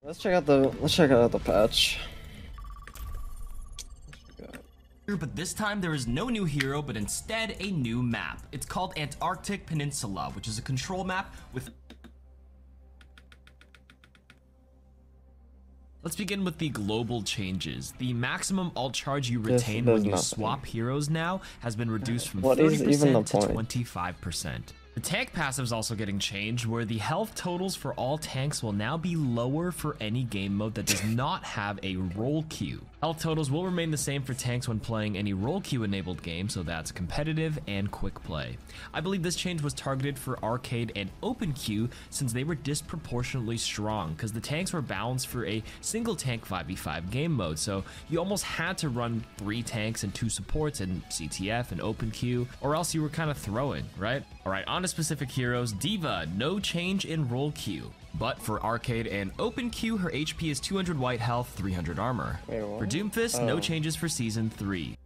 Let's check out the patch. But this time there is no new hero, but instead a new map. It's called Antarctic Peninsula, which is a control map with... Let's begin with the global changes. The maximum ult charge you retain when you swap heroes now has been reduced from 30% to 25%. The tank passive is also getting changed, where the health totals for all tanks will now be lower for any game mode that does not have a role queue. Health totals will remain the same for tanks when playing any role queue enabled game, so that's competitive and quick play. I believe this change was targeted for arcade and open queue since they were disproportionately strong, because the tanks were balanced for a single tank 5v5 game mode, so you almost had to run 3 tanks and 2 supports in CTF and open queue, or else you were kind of throwing, right? Alright, on to specific heroes. D.Va, no change in role queue. But for arcade and open queue, her HP is 200 white health, 300 armor. For Doomfist, no changes for Season 3.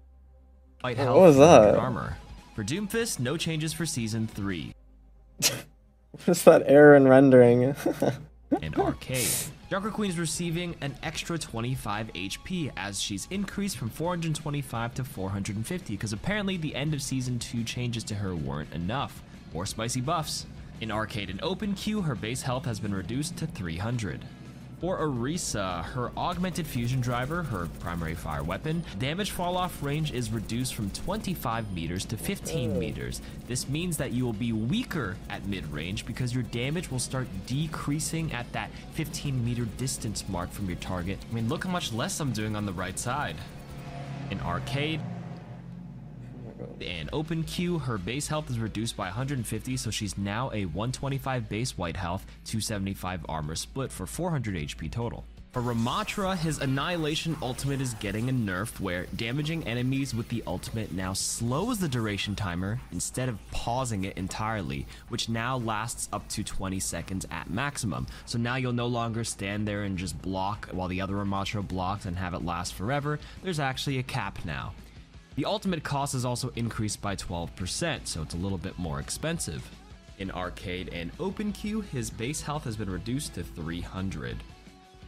White health, what was 300 that? armor. For Doomfist, no changes for Season 3. What's that error in rendering? And arcade. Junker Queen is receiving an extra 25 HP as she's increased from 425 to 450 because apparently the end of Season 2 changes to her weren't enough. More spicy buffs. In arcade and open queue, her base health has been reduced to 300. For Orisa, her augmented fusion driver, her primary fire weapon, damage fall off range is reduced from 25 meters to 15 meters. This means that you will be weaker at mid-range because your damage will start decreasing at that 15 meter distance mark from your target. I mean, look how much less I'm doing on the right side. In arcade and open queue, her base health is reduced by 150, so she's now a 125 base white health, 275 armor split for 400 HP total. For Ramatra, his Annihilation ultimate is getting a nerf where damaging enemies with the ultimate now slows the duration timer instead of pausing it entirely, which now lasts up to 20 seconds at maximum. So now you'll no longer stand there and just block while the other Ramatra blocks and have it last forever. There's actually a cap now. The ultimate cost is also increased by 12%, so it's a little bit more expensive. In arcade and open queue, his base health has been reduced to 300.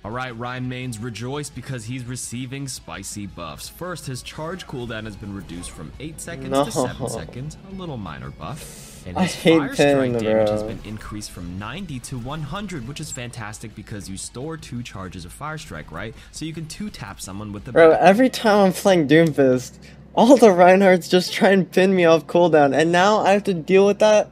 Alright, Ryan Mains, rejoice because he's receiving spicy buffs. First, his charge cooldown has been reduced from 8 seconds to 7 seconds, a little minor buff. And his fire strike damage has been increased from 90 to 100, which is fantastic because you store 2 charges of fire strike, right? So you can 2-tap someone with the every time I'm playing Doomfist, all the Reinhardts just try and pin me off cooldown, and now I have to deal with that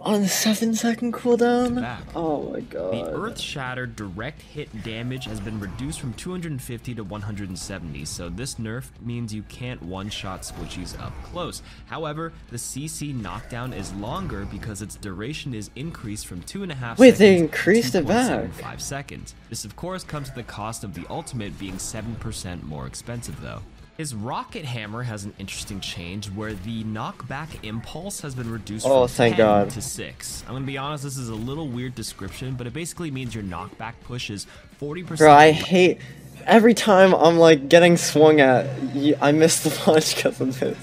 on a 7-second cooldown? Oh my god. The Earth Shattered direct hit damage has been reduced from 250 to 170, so this nerf means you can't one-shot squishies up close. However, the CC knockdown is longer because its duration is increased from 2.5 seconds. Wait, they increased it back. 5 seconds. This of course comes at the cost of the ultimate being 7% more expensive though. His Rocket Hammer has an interesting change where the knockback impulse has been reduced from 10 to 6. I'm gonna be honest, this is a little weird description, but it basically means your knockback push is 40%. Bro, I hate every time I'm like getting swung at, I miss the punch because of this.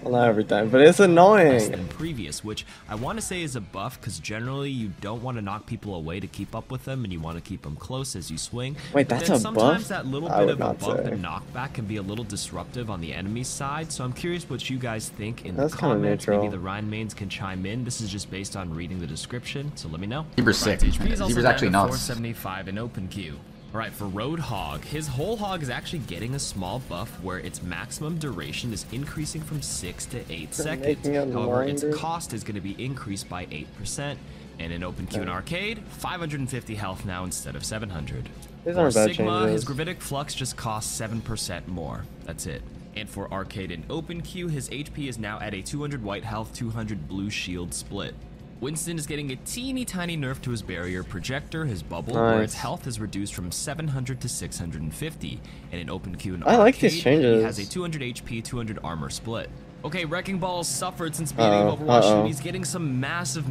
Well, not every time, but it's annoying. Than previous, which I want to say is a buff because generally you don't want to knock people away to keep up with them, and you want to keep them close as you swing. Wait, that's a buff? Sometimes that little bit of a bump and knockback can be a little disruptive on the enemy's side. So I'm curious what you guys think in the comments. Maybe the Ryan Mains can chime in. This is just based on reading the description, so let me know. Zebra's sick. Zebra's actually nuts. 475 in open queue. Alright, for Roadhog, his whole hog is actually getting a small buff where its maximum duration is increasing from 6 to 8 seconds. However, its cost is going to be increased by 8%. And in open queue and arcade, 550 health now instead of 700. For Sigma, his Gravitic Flux just costs 7% more. That's it. And for arcade and open queue, his HP is now at a 200 white health, 200 blue shield split. Winston is getting a teeny tiny nerf to his barrier projector, his bubble, where its health is reduced from 700 to 650. And in open queue and arcade, like these changes. He has a 200 HP, 200 armor split. Okay, Wrecking Ball has suffered since beginning of Overwatch, and he's getting some massive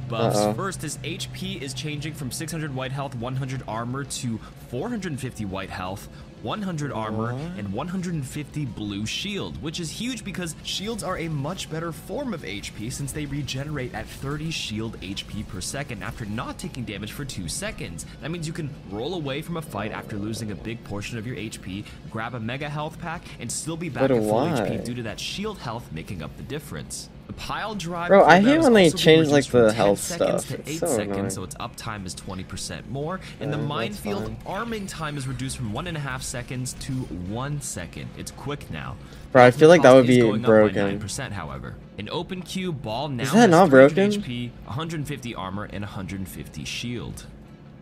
buffs. First, his HP is changing from 600 white health, 100 armor to 450 white health, 100 armor, and 150 blue shield, which is huge because shields are a much better form of HP since they regenerate at 30 shield HP per second after not taking damage for 2 seconds. That means you can roll away from a fight after losing a big portion of your HP, grab a mega health pack, and still be back at full HP due to that shield health making up the difference. The pile drive. Bro, I hate when they change like the health stuff. To 8 seconds, so its uptime is 20% more, and the minefield arming time is reduced from 1.5 seconds to 1 second. It's quick now. Bro, I feel like that would be broken. 9%, however. In open queue, Ball now is that not broken? HP, 150 armor, and 150 shield.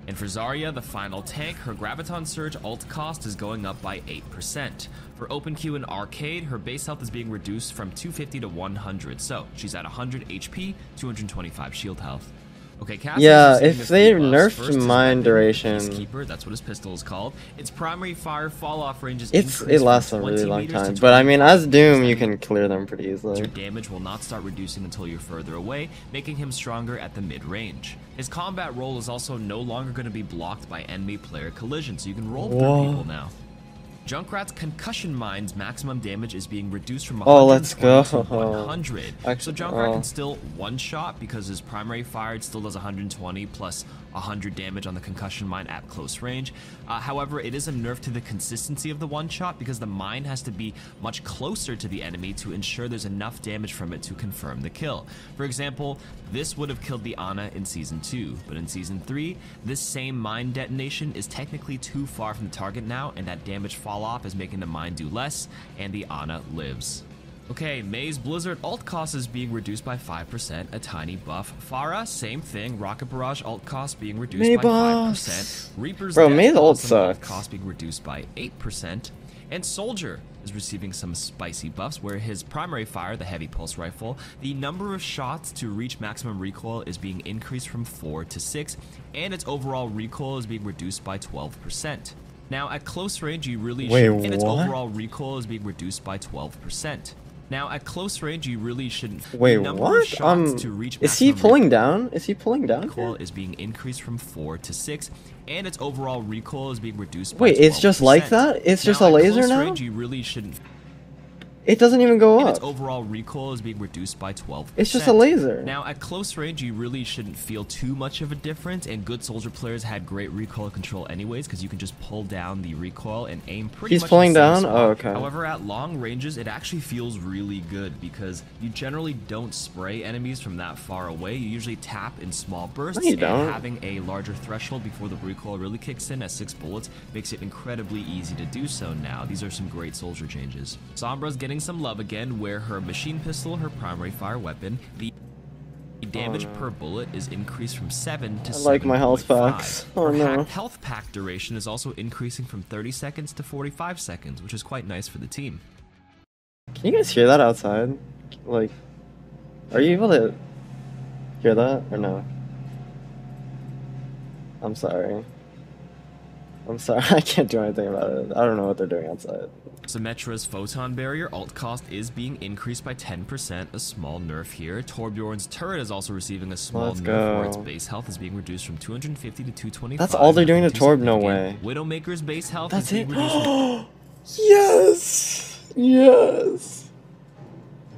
And for Zarya, the final tank, her Graviton Surge ult cost is going up by 8%. For Open Queue and Arcade, her base health is being reduced from 250 to 100, so she's at 100 HP, 225 shield health. Okay, Cass, yeah, if they nerfed mine duration, Peacekeeper, that's what his pistol is called. Its primary fire fall-off range is it lasts a really long time. But I mean, as Doom, you can clear them pretty easily. Your damage will not start reducing until you're further away, making him stronger at the mid-range. His combat roll is also no longer going to be blocked by enemy player collision, so you can roll through people now. Junkrat's concussion mine's maximum damage is being reduced from 120 to 100. So Junkrat can still one-shot because his primary fire still does 120 plus 100 damage on the concussion mine at close range. However, it is a nerf to the consistency of the one-shot because the mine has to be much closer to the enemy to ensure there's enough damage from it to confirm the kill. For example, this would have killed the Ana in Season 2, but in Season 3, this same mine detonation is technically too far from the target now, and that damage fall-off is making the mine do less, and the Ana lives. Okay, Mei's Blizzard ult cost is being reduced by 5%, a tiny buff. Farah, same thing, Rocket Barrage ult cost being reduced by 5%. Reaper's Mei's ult cost being reduced by 8%. And Soldier is receiving some spicy buffs where his primary fire, the heavy pulse rifle, the number of shots to reach maximum recoil is being increased from 4 to 6, and its overall recoil is being reduced by 12%. Now, at close range, you really shouldn't. And its overall recoil is being reduced by 12%. Now, at close range, you really shouldn't. Wait, what? To reach is he pulling down? Is he pulling down? Recoil is being increased from 4 to 6, and its overall recoil is being reduced by 12%. Wait, it's just like that? It's just a laser now? At close range, you really shouldn't. It doesn't even go up. Its overall recoil is being reduced by 12%. It's just a laser. Now, at close range, you really shouldn't feel too much of a difference, and good Soldier players had great recoil control anyways, because you can just pull down the recoil and aim pretty much. He's pulling down? Oh, okay. However, at long ranges, it actually feels really good, because you generally don't spray enemies from that far away. You usually tap in small bursts, no, you don't. And having a larger threshold before the recoil really kicks in at 6 bullets makes it incredibly easy to do so now. These are some great Soldier changes. Sombra's getting some love again, where her machine pistol, her primary fire weapon, the damage per bullet is increased from 7 to 7.5. I like my health packs. Oh no. Health pack duration is also increasing from 30 seconds to 45 seconds, which is quite nice for the team. Can you guys hear that outside? Like, are you able to hear that or no? I'm sorry. I can't do anything about it. I don't know what they're doing outside. Symmetra's Photon Barrier ult cost is being increased by 10%, a small nerf here. Torbjorn's turret is also receiving a small nerf where its base health is being reduced from 250 to 225. That's all they're doing to Torb? No way. Widowmaker's base health is being reduced from... Yes! Yes!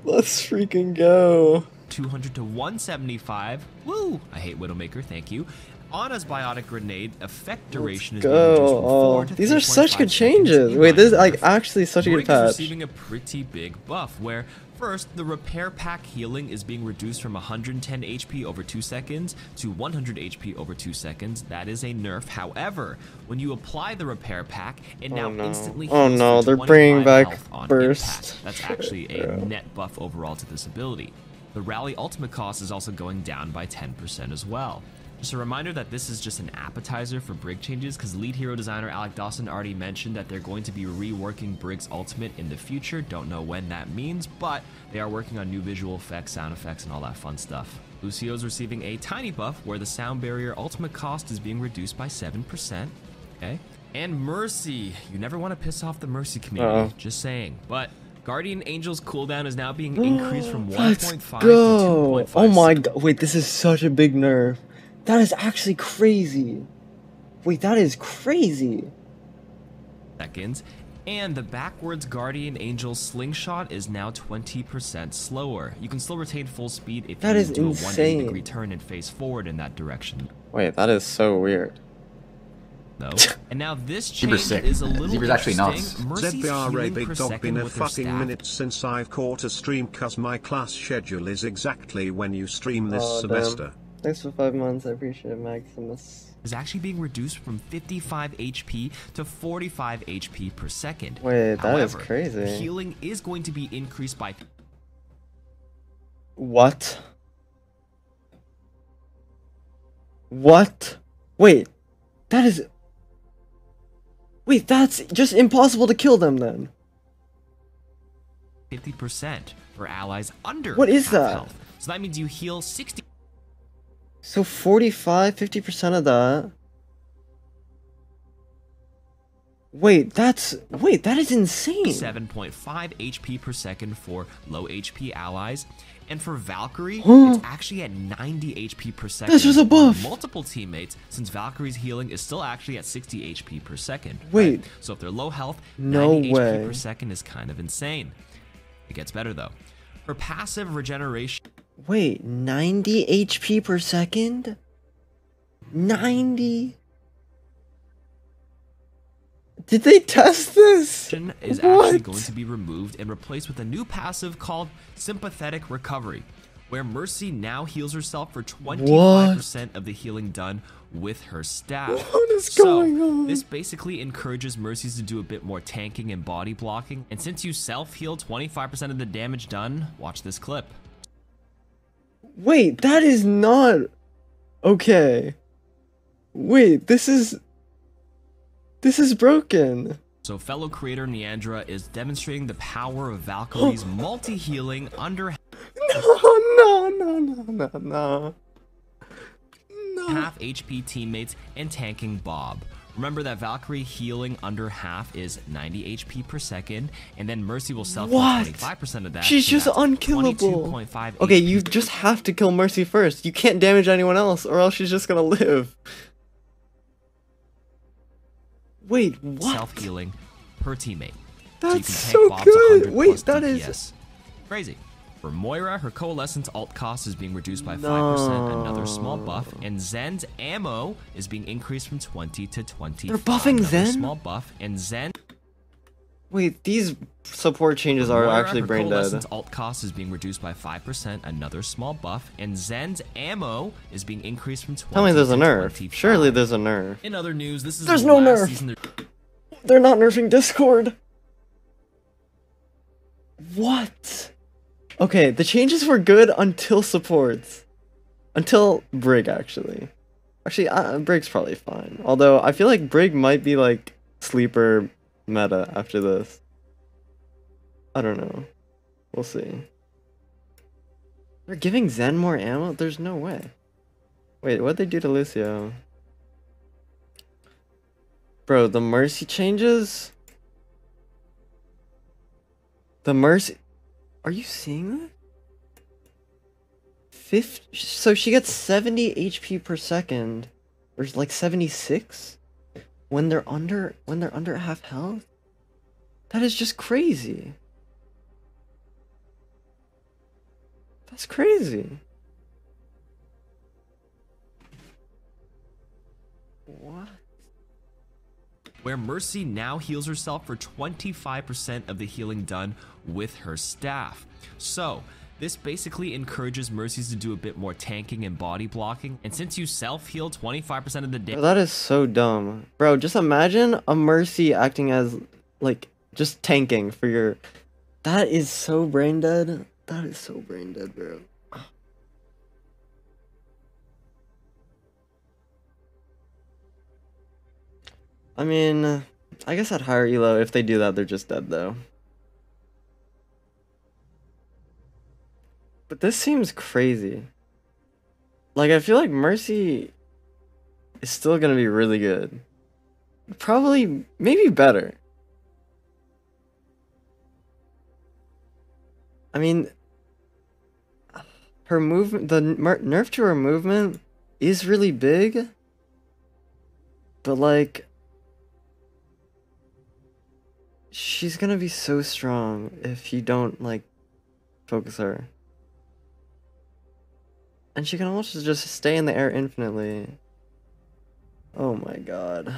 Let's freaking go. 200 to 175. Woo! I hate Widowmaker, thank you. Ana's Biotic Grenade effect duration is being reduced from 4 to 3.5 these are such good changes. Wait, this is like actually such a good patch. Is receiving a pretty big buff where first the repair pack healing is being reduced from 110 HP over 2 seconds to 100 HP over 2 seconds. That is a nerf. However, when you apply the repair pack, it now instantly heals they're bringing back burst. Impact. That's actually a net buff overall to this ability. The rally ultimate cost is also going down by 10% as well. Just a reminder that this is just an appetizer for Brig changes, because lead hero designer Alec Dawson already mentioned that they're going to be reworking Brig's ultimate in the future. Don't know when that means, but they are working on new visual effects, sound effects, and all that fun stuff. Lucio's receiving a tiny buff where the sound barrier ultimate cost is being reduced by 7%. Okay. And Mercy. You never want to piss off the Mercy community. Just saying. But Guardian Angel's cooldown is now being increased from 1.5 to 2.5. Oh my god. Wait, this is such a big nerf. That is actually crazy. Wait, that is crazy. seconds, and the backwards Guardian Angel slingshot is now 20% slower. You can still retain full speed if you do a 180-degree turn and face forward in that direction. Wait, that is so weird. No. And now this change is a little Zebra's actually nuts. ZBRA big dog been a fucking minute since I've caught a stream cause my class schedule is exactly when you stream this semester. Thanks for 5 months, I appreciate it, Maximus. Is actually being reduced from 55 HP to 45 HP per second. Wait, that However, is crazy. Healing is going to be increased by... What? What? Wait, that is... Wait, that's just impossible to kill them then. 50% for allies under What is half that? health. So that means you heal 60... So 45, 50% of that. Wait, that is insane. 7.5 HP per second for low HP allies. And for Valkyrie, it's actually at 90 HP per second. That's just a buff. Multiple teammates, since Valkyrie's healing is still actually at 60 HP per second. Wait. Right? So if they're low health, No 90 way. HP per second is kind of insane. It gets better though. For passive regeneration... Wait, 90 HP per second? 90? Did they test this? is What? actually going to be removed and replaced with a new passive called Sympathetic Recovery, where Mercy now heals herself for 25% of the healing done with her staff. What is going on? This basically encourages Mercies to do a bit more tanking and body blocking, and since you self-heal 25% of the damage done, watch this clip. Wait, that is not... Okay. Wait, this is broken. So fellow creator Neandra is demonstrating the power of Valkyrie's multi-healing under No. half HP teammates and tanking Bob. Remember that Valkyrie healing under half is 90 HP per second, and then Mercy will self-heal 25% of that. She's so just that's unkillable. 22.5 Okay, HP. you just have to kill Mercy first. You can't damage anyone else, or else she's just gonna live. Wait, what? Self-healing per teammate. That's so you can tank Bob's good. 100 Wait, plus that DPS. is... Crazy. For Moira, her Coalescence alt cost is being reduced by 5%, another small buff, and Zen's ammo is being increased from 20 to 20. They're buffing another Zen? small buff, and Zen... Wait, these support changes are Moira, actually her brain dead. Coalescence alt cost is being reduced by 5%, another small buff, and Zen's ammo is being increased from 20 Tell me there's to a nerf. 25. Surely there's a nerf. In other news, this is There's the no last nerf. season They're not nerfing Discord. What? Okay, the changes were good until supports. Until Brig, actually. Actually, Brig's probably fine. Although, I feel like Brig might be, like, sleeper meta after this. I don't know. We'll see. They're giving Zen more ammo? There's no way. Wait, what'd they do to Lucio? Bro, the Mercy changes? The Mercy... Are you seeing that? 50... So she gets 70 HP per second. Or like 76? When they're under half health? That is just crazy. That's crazy. What? where Mercy now heals herself for 25% of the healing done with her staff. So, this basically encourages Mercies to do a bit more tanking and body blocking, and since you self-heal 25% of the damage... That is so dumb. Bro, just imagine a Mercy acting as, like, just tanking for your... That is so brain dead. That is so brain dead, bro. I mean, I guess at higher elo, if they do that, they're just dead, though. But this seems crazy. Like, I feel like Mercy is still gonna be really good. Probably, maybe better. I mean, her movement, the nerf to her movement is really big. But, like, She's gonna be so strong if you don't, like, focus her. And she can also just stay in the air infinitely. Oh my god.